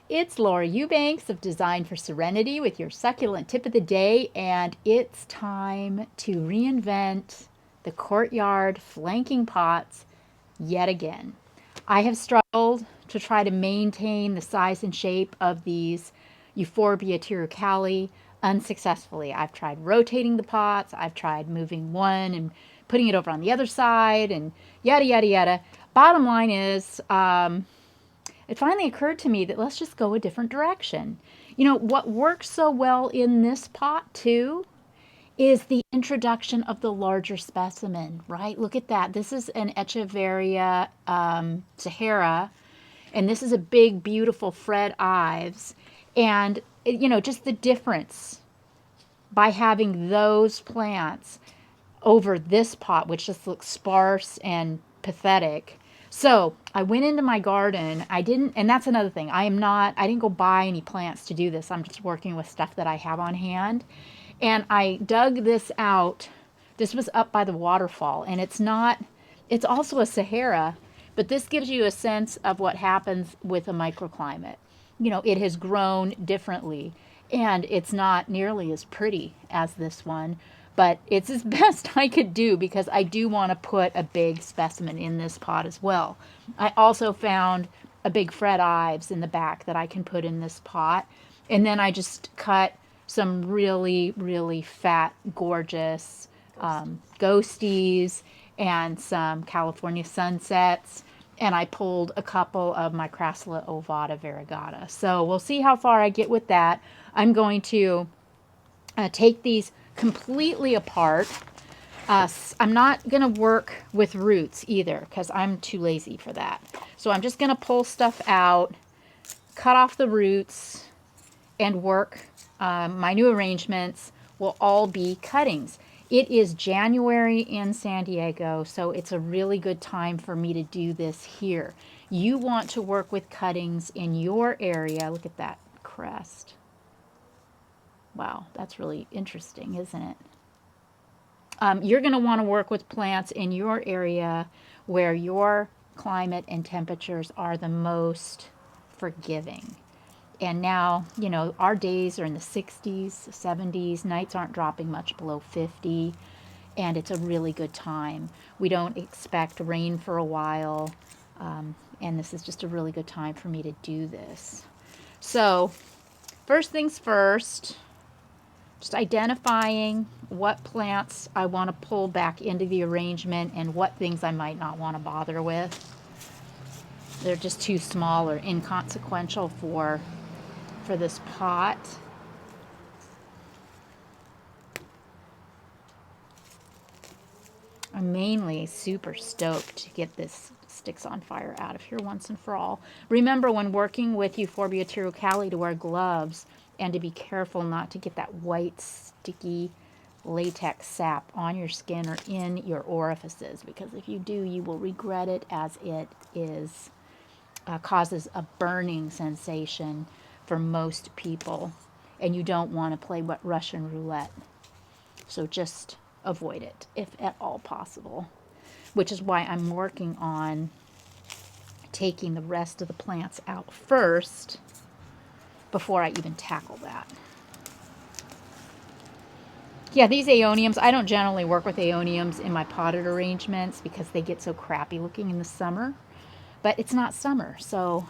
It's Laura Eubanks of Design for Serenity with your succulent tip of the day, and it's time to reinvent the courtyard flanking pots yet again. I have struggled to try to maintain the size and shape of these Euphorbia tiricale unsuccessfully. I've tried rotating the pots, I've tried moving one and putting it over on the other side, and yada, yada, yada. Bottom line is, it finally occurred to me that let's just go a different direction. You know, what works so well in this pot too is the introduction of the larger specimen, right? Look at that. This is an Echeveria Sahara, and this is a big, beautiful Fred Ives. And, you know, just the difference by having those plants over this pot, which just looks sparse and pathetic. So I went into my garden. And that's another thing. I didn't go buy any plants to do this. I'm just working with stuff that I have on hand. And I dug this out. This was up by the waterfall, and it's also a Sahara, but this gives you a sense of what happens with a microclimate. You know, it has grown differently, and it's not nearly as pretty as this one, but it's as best I could do because I do want to put a big specimen in this pot as well. I also found a big Fred Ives in the back that I can put in this pot, and then I just cut some really, really fat, gorgeous ghosties and some California sunsets, and I pulled a couple of my Crassula ovata variegata. So we'll see how far I get with that. I'm going to take these completely apart. I'm not going to work with roots either because I'm too lazy for that. So I'm just going to pull stuff out, cut off the roots, and work. My new arrangements will all be cuttings. It is January in San Diego, so it's a really good time for me to do this here. You want to work with cuttings in your area. Look at that crest. Wow, that's really interesting, isn't it? You're going to want to work with plants in your area where your climate and temperatures are the most forgiving. And now, you know, our days are in the 60s, 70s. Nights aren't dropping much below 50. And it's a really good time. We don't expect rain for a while. And this is just a really good time for me to do this. So, first things first, just identifying what plants I want to pull back into the arrangement and what things I might not want to bother with. They're just too small or inconsequential for this pot. I'm mainly super stoked to get this sticks on fire out of here once and for all. Remember when working with Euphorbia tiricale to wear gloves and to be careful not to get that white sticky latex sap on your skin or in your orifices, because if you do, you will regret it, as it is causes a burning sensation for most people, and you don't want to play Russian roulette. So just avoid it if at all possible, which is why I'm working on taking the rest of the plants out first before I even tackle that. Yeah, these aeoniums, I don't generally work with aeoniums in my potted arrangements because they get so crappy looking in the summer, but it's not summer, so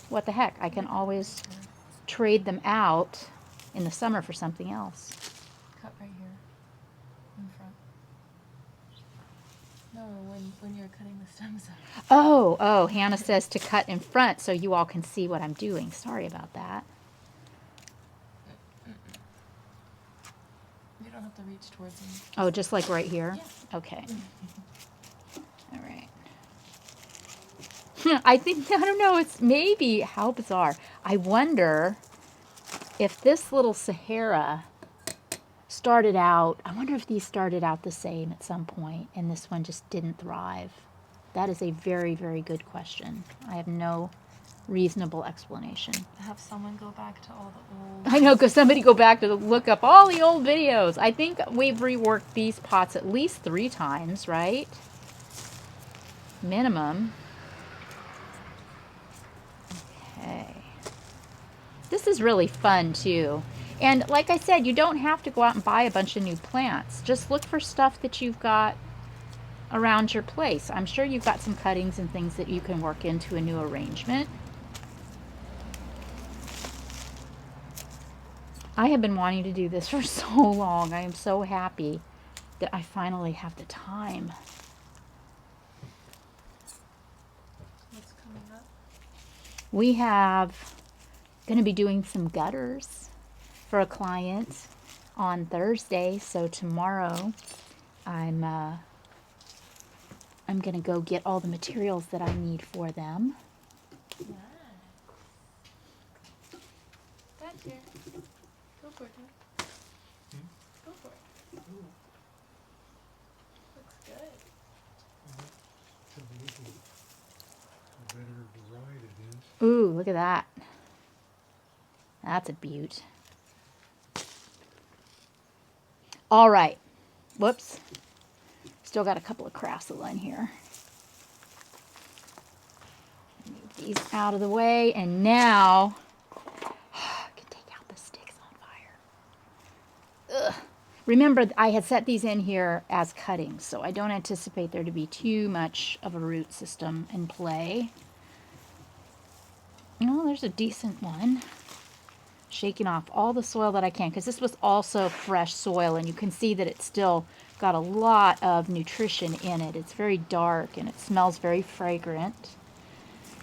what the heck, I can always trade them out in the summer for something else. Cut right here in front. No, when you're cutting the stems out. Oh, Hannah says to cut in front so you all can see what I'm doing. Sorry about that. You don't have to reach towards them. Oh, just like right here? Yeah. Okay. All right. I don't know, it's maybe, how bizarre. I wonder if this little Sahara started out, I wonder if these started out the same at some point and this one just didn't thrive. That is a very, very good question. I have no reasonable explanation. Have someone go back to all the old... I know, because somebody go back to look up all the old videos. I think we've reworked these pots at least 3 times, right? Minimum. Okay. This is really fun too. And like I said, you don't have to go out and buy a bunch of new plants. Just look for stuff that you've got around your place. I'm sure you've got some cuttings and things that you can work into a new arrangement. I have been wanting to do this for so long. I am so happy that I finally have the time. What's coming up? We have going to be doing some gutters for a client on Thursday. So tomorrow I'm going to go get all the materials that I need for them. Nice. Back here. Go for it. Huh? Go for it. Looks good. The better variety it is. Ooh, look at that. That's a beaut. All right. Whoops. Still got a couple of crassula in here. Move these out of the way, and now I can take out the sticks on fire. Ugh. Remember, I had set these in here as cuttings, so I don't anticipate there to be too much of a root system in play. Oh, there's a decent one. Shaking off all the soil that I can, because this was also fresh soil, and you can see that it's still got a lot of nutrition in it. It's very dark and it smells very fragrant.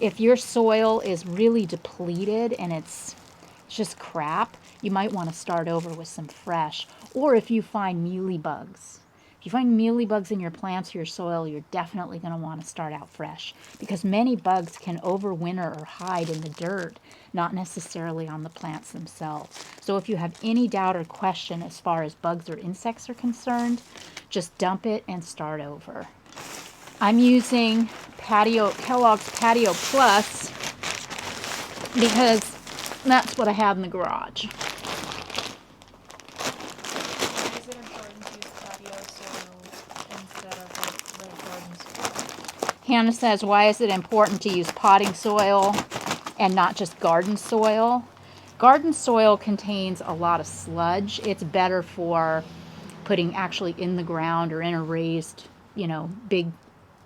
If your soil is really depleted and it's just crap, you might want to start over with some fresh. Or if you find mealy bugs. If you find mealy bugs in your plants or your soil, you're definitely going to want to start out fresh, because many bugs can overwinter or hide in the dirt, not necessarily on the plants themselves. So if you have any doubt or question as far as bugs or insects are concerned, just dump it and start over. I'm using Kellogg's Patio Plus because that's what I have in the garage. Why is it important to use patio soil instead of like garden soil? Hannah says, why is it important to use potting soil and not just garden soil? Garden soil contains a lot of sludge. It's better for putting actually in the ground or in a raised, big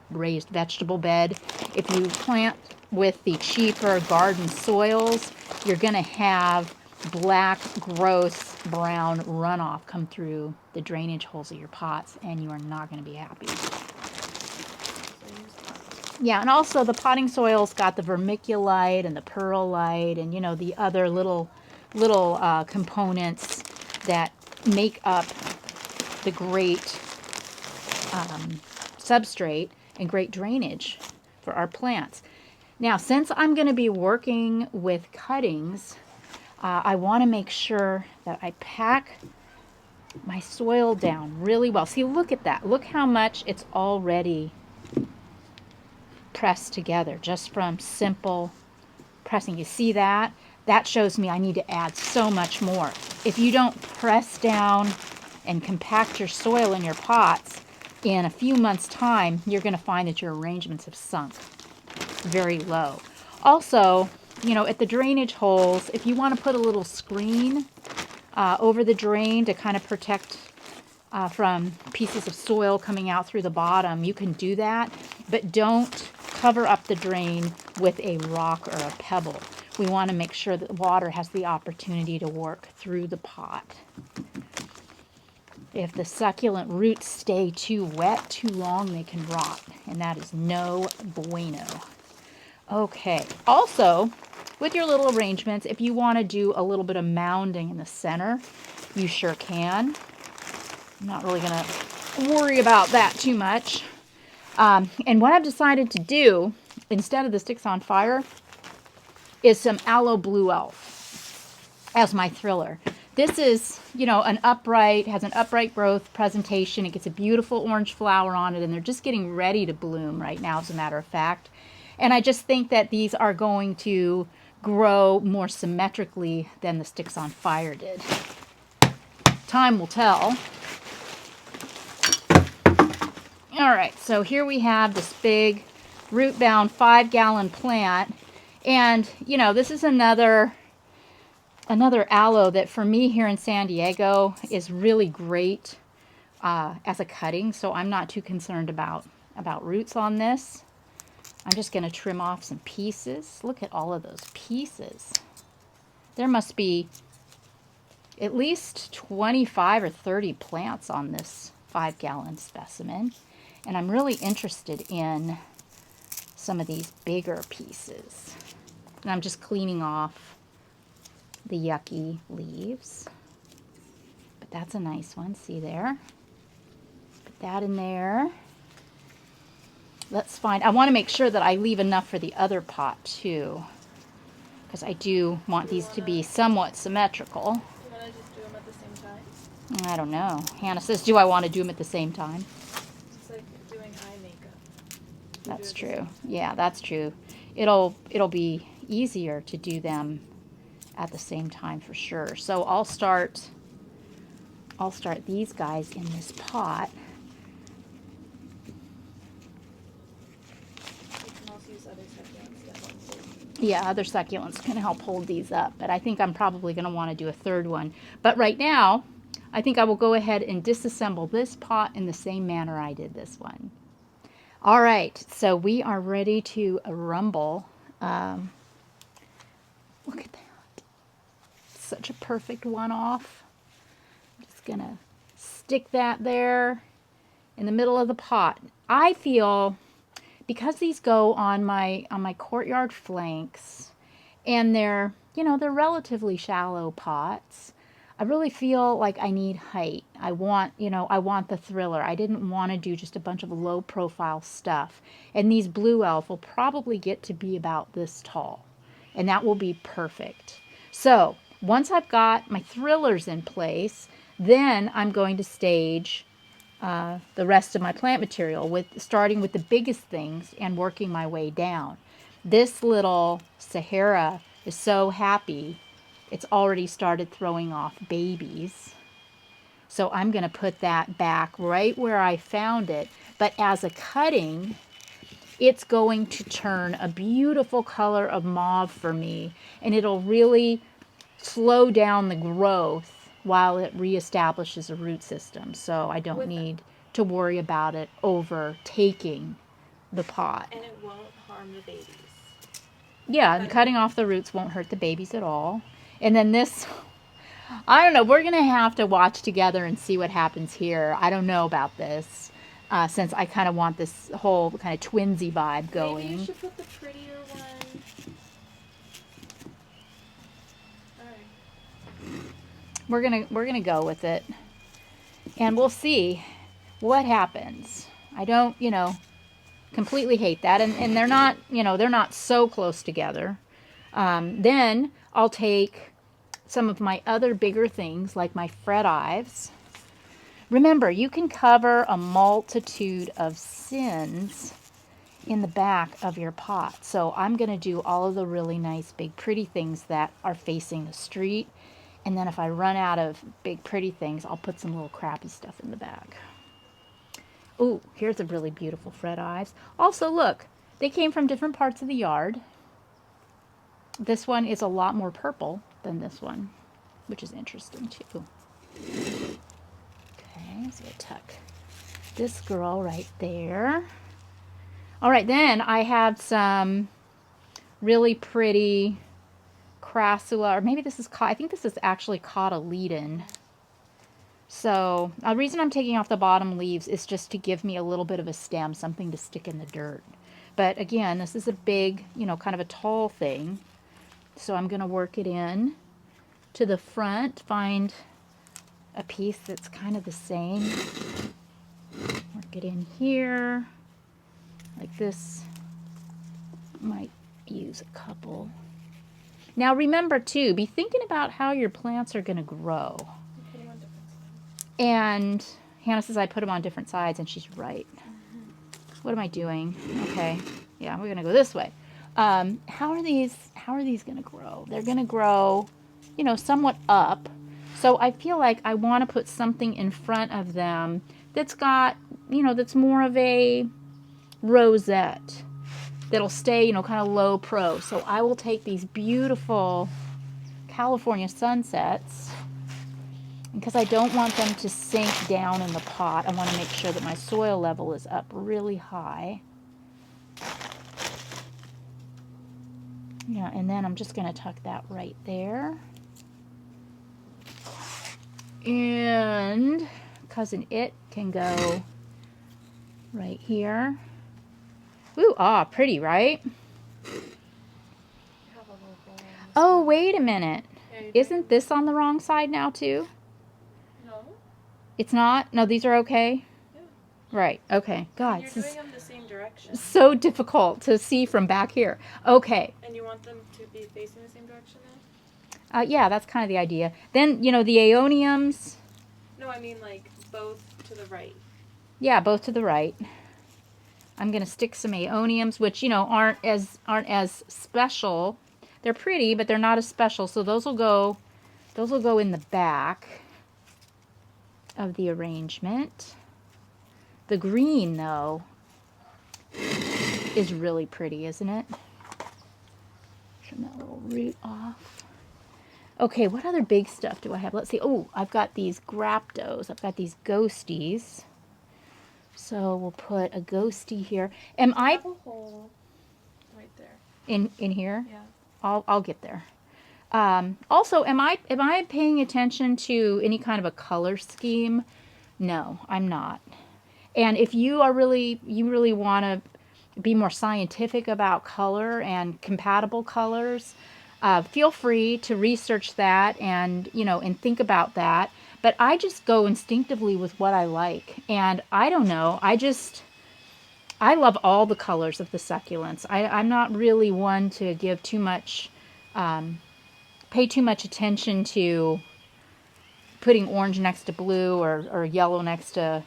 raised vegetable bed. If you plant with the cheaper garden soils, you're going to have black, gross, brown runoff come through the drainage holes of your pots, and you are not going to be happy. So use that. Yeah, and also the potting soil's got the vermiculite and the perlite and, the other little components that make up the great substrate and great drainage for our plants. Now, since I'm going to be working with cuttings, I want to make sure that I pack my soil down really well. See, look at that. Look how much it's already pressed together just from simple pressing. You see that? That shows me I need to add so much more. If you don't press down and compact your soil in your pots, in a few months' time, you're going to find that your arrangements have sunk very low. Also, at the drainage holes, if you want to put a little screen over the drain to kind of protect from pieces of soil coming out through the bottom, you can do that, but don't cover up the drain with a rock or a pebble. We want to make sure that water has the opportunity to work through the pot. If the succulent roots stay too wet too long, they can rot, and that is no bueno. Okay, also, with your little arrangements, if you want to do a little bit of mounding in the center, you sure can. I'm not really going to worry about that too much. And what I've decided to do, instead of the sticks on fire, is some aloe blue elf as my thriller. This is, has an upright growth presentation. It gets a beautiful orange flower on it, and they're just getting ready to bloom right now, as a matter of fact. And I just think that these are going to grow more symmetrically than the sticks on fire did. Time will tell. All right, so here we have this big root-bound 5-gallon plant. And, this is another another aloe that for me here in San Diego is really great as a cutting, so I'm not too concerned about roots on this. I'm just going to trim off some pieces. Look at all of those pieces. There must be at least 25 or 30 plants on this 5-gallon specimen. And I'm really interested in some of these bigger pieces. And I'm just cleaning off the yucky leaves. But that's a nice one, see there? Put that in there. Let's find, I want to make sure that I leave enough for the other pot too, because I do want these to be somewhat symmetrical. Do you want to just do them at the same time? I don't know. Hannah says, do I want to do them at the same time? It's like doing eye makeup. That's true. Yeah, that's true. It'll be easier to do them at the same time for sure. So I'll start these guys in this pot. Yeah, other succulents can help hold these up, but I think I'm probably going to want to do a third one. But right now, I think I will go ahead and disassemble this pot in the same manner I did this one. All right, so we are ready to rumble. Look at that. Such a perfect one-off. I'm just going to stick that there in the middle of the pot. I feel, because these go on my courtyard flanks, and they're relatively shallow pots, I really feel like I need height. I want the thriller. I didn't want to do just a bunch of low profile stuff. And these blue elf will probably get to be about this tall, and that will be perfect. So once I've got my thrillers in place, then I'm going to stage the rest of my plant material, starting with the biggest things and working my way down. This little Sahara is so happy. It's already started throwing off babies. So I'm going to put that back right where I found it. But as a cutting, it's going to turn a beautiful color of mauve for me. And it'll really slow down the growth while it reestablishes a root system. So I don't need to worry about it overtaking the pot. And it won't harm the babies. Yeah, and cutting off the roots won't hurt the babies at all. And then this, I don't know, we're going to have to watch together and see what happens here. I don't know about this, since I kind of want this whole kind of twinsy vibe going. Maybe you should put the prettier one. Alright. We're gonna go with it, and we'll see what happens. I don't, completely hate that, and they're not, they're not so close together. Then I'll take some of my other bigger things, like my fret ives. Remember, you can cover a multitude of sins in the back of your pot. So I'm going to do all of the really nice, big, pretty things that are facing the street. And then if I run out of big, pretty things, I'll put some little crappy stuff in the back. Ooh, here's a really beautiful fret ives. Also, look, they came from different parts of the yard. This one is a lot more purple than this one, which is interesting too. Okay, so I tuck this girl right there. All right, then I have some really pretty crassula, or maybe this is, I think this is actually cotyledon. So the reason I'm taking off the bottom leaves is just to give me a little bit of a stem, something to stick in the dirt. But again, this is a big, kind of a tall thing. So I'm going to work it in to the front, find a piece that's kind of the same. Work it in here, like this. Might use a couple. Now remember too, be thinking about how your plants are going to grow. And Hannah says I put them on different sides, and she's right. What am I doing? Okay, yeah, we're going to go this way. How are these going to grow? They're going to grow, somewhat up. So I feel like I want to put something in front of them that's got, that's more of a rosette, that'll stay, kind of low pro. So I will take these beautiful California sunsets. Because I don't want them to sink down in the pot, I want to make sure that my soil level is up really high. Yeah, and then I'm just going to tuck that right there. And Cousin It can go right here. Ooh, ah, pretty, right? You have a little bowl on this Oh, one. wait a minute. Yeah, you Isn't this on the wrong side now, too? No. It's not? No, these are okay? Yeah. Right, okay. God, And you're this is doing them the same direction. so difficult to see from back here. Okay. And you want them to be facing the same direction then? Yeah, that's kind of the idea. Then, you know, the aeoniums, No, I mean like both to the right. yeah, both to the right. I'm going to stick some aeoniums, which, you know, aren't as special. They're pretty, but they're not as special. So those will go in the back of the arrangement. The green, though, is really pretty, isn't it? Trim that little root off. Okay, what other big stuff do I have? Let's see. Oh, I've got these graptos. I've got these ghosties. So we'll put a ghosty here. Am I I have a hole right there. in here? Yeah. I'll get there. Also, am I paying attention to any kind of a color scheme? No, I'm not. And if you really want to be more scientific about color and compatible colors, feel free to research that and, you know, and think about that. But I just go instinctively with what I like. And I don't know, I love all the colors of the succulents. I'm not really one to give too much, pay too much attention to putting orange next to blue or yellow next to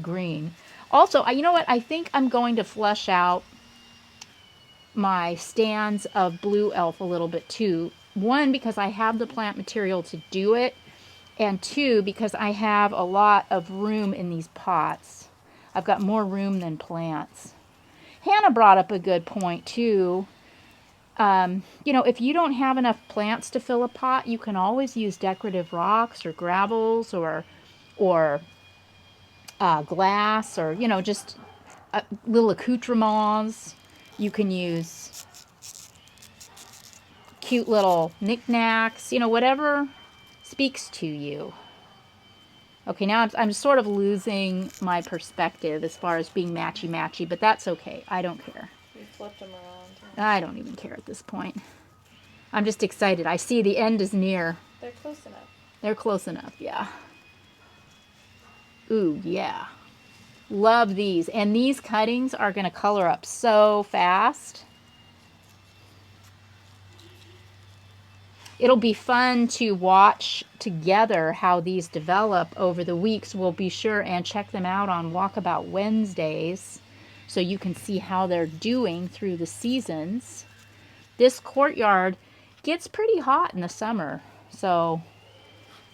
green. Also, you know what? I think I'm going to flush out my stands of blue elf a little bit too. One, because I have the plant material to do it, and two, because I have a lot of room in these pots. I've got more room than plants. Hannah brought up a good point too. You know, if you don't have enough plants to fill a pot, you can always use decorative rocks or gravels or glass, or, you know, just little accoutrements. You can use cute little knickknacks, you know, whatever speaks to you. Okay, now I'm sort of losing my perspective as far as being matchy-matchy, but that's okay. I don't care. You flipped them around. I don't even care at this point. I'm just excited. I see the end is near. They're close enough. They're close enough, yeah. Ooh, yeah. Love these. And these cuttings are going to color up so fast. It'll be fun to watch together how these develop over the weeks. We'll be sure and check them out on Walkabout Wednesdays so you can see how they're doing through the seasons. This courtyard gets pretty hot in the summer. So,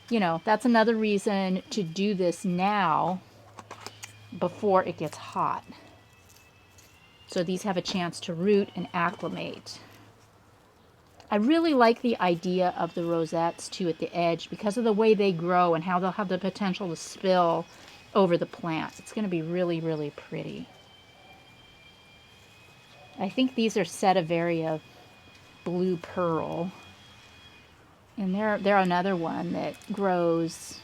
you know, that's another reason to do this now before it gets hot. So these have a chance to root and acclimate. I really like the idea of the rosettes too at the edge because of the way they grow and how they'll have the potential to spill over the plants. It's going to be really, really pretty. I think these are Setivaria Blue Pearl. And they're another one that grows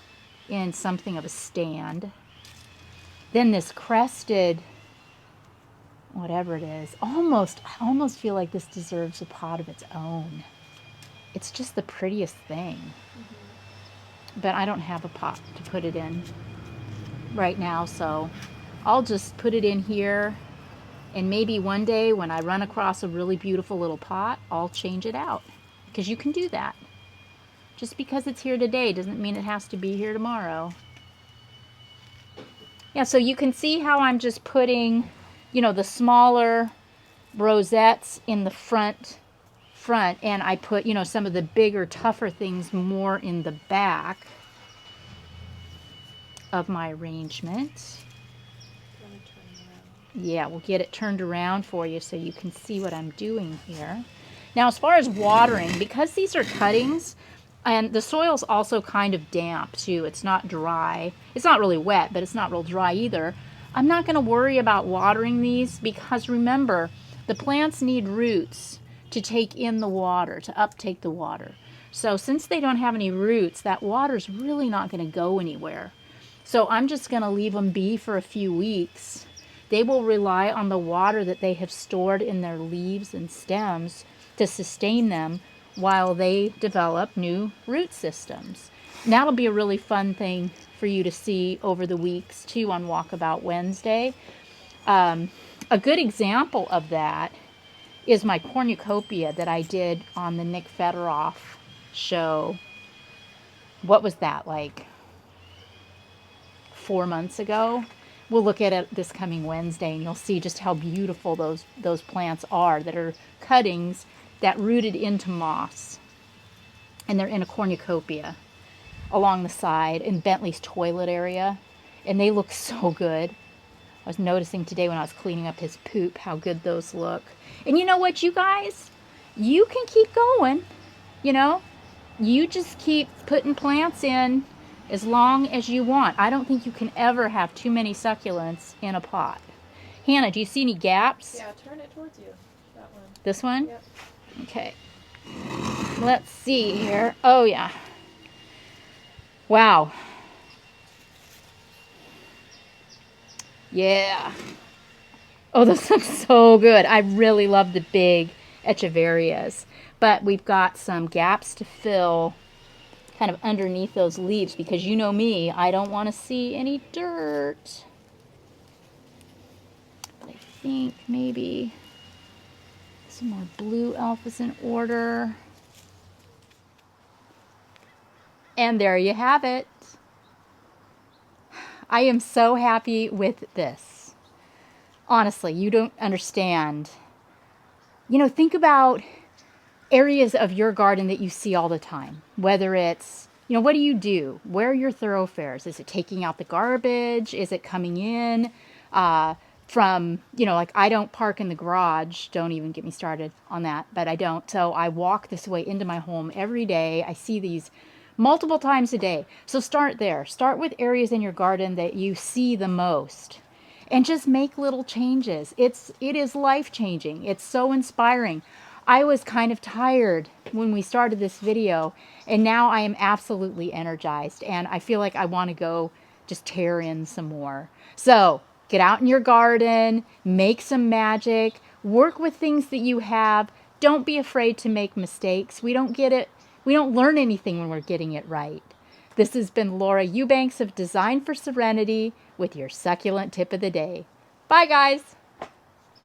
in something of a stand. Then this crested, whatever it is, I almost feel like this deserves a pot of its own. It's just the prettiest thing. But I don't have a pot to put it in right now, so I'll just put it in here, and maybe one day when I run across a really beautiful little pot, I'll change it out, because you can do that. Just because it's here today doesn't mean it has to be here tomorrow. Yeah, so you can see how I'm just putting, you know, the smaller rosettes in the front, and I put, you know, some of the bigger, tougher things more in the back of my arrangement. Yeah, we'll get it turned around for you so you can see what I'm doing here. Now, as far as watering, because these are cuttings, and the soil's also kind of damp too. It's not dry. It's not really wet, but it's not real dry either. I'm not going to worry about watering these because remember, the plants need roots to take in the water, to uptake the water. So since they don't have any roots, that water's really not going to go anywhere. So I'm just going to leave them be for a few weeks. They will rely on the water that they have stored in their leaves and stems to sustain them while they develop new root systems. And that'll be a really fun thing for you to see over the weeks too on Walkabout Wednesday. A good example of that is my cornucopia that I did on the Nick Federoff show. What was that, like 4 months ago? We'll look at it this coming Wednesday and you'll see just how beautiful those plants are that are cuttings that rooted into moss. And they're in a cornucopia along the side in Bentley's toilet area. And they look so good. I was noticing today when I was cleaning up his poop how good those look. And you know what, you guys? You can keep going, you know? You just keep putting plants in as long as you want. I don't think you can ever have too many succulents in a pot. Hannah, do you see any gaps? Yeah, turn it towards you. That one. This one? Yep. Okay. Let's see here. Oh, yeah. Wow. Yeah. Oh, those look so good. I really love the big echeverias. But we've got some gaps to fill kind of underneath those leaves because you know me, I don't want to see any dirt. But I think maybe some more blue elf is in order. And there you have it. I am so happy with this. Honestly, you don't understand. You know, think about areas of your garden that you see all the time. Whether it's, you know, what do? Where are your thoroughfares? Is it taking out the garbage? Is it coming in from, you know, like I don't park in the garage. Don't even get me started on that, but I don't. So I walk this way into my home every day. I see these multiple times a day. So start there. Start with areas in your garden that you see the most. And just make little changes. It is life-changing. It's so inspiring. I was kind of tired when we started this video, and now I am absolutely energized, and I feel like I want to go just tear in some more. So get out in your garden, make some magic, work with things that you have. Don't be afraid to make mistakes. We don't learn anything when we're getting it right. This has been Laura Eubanks of Design for Serenity with your succulent tip of the day. Bye, guys.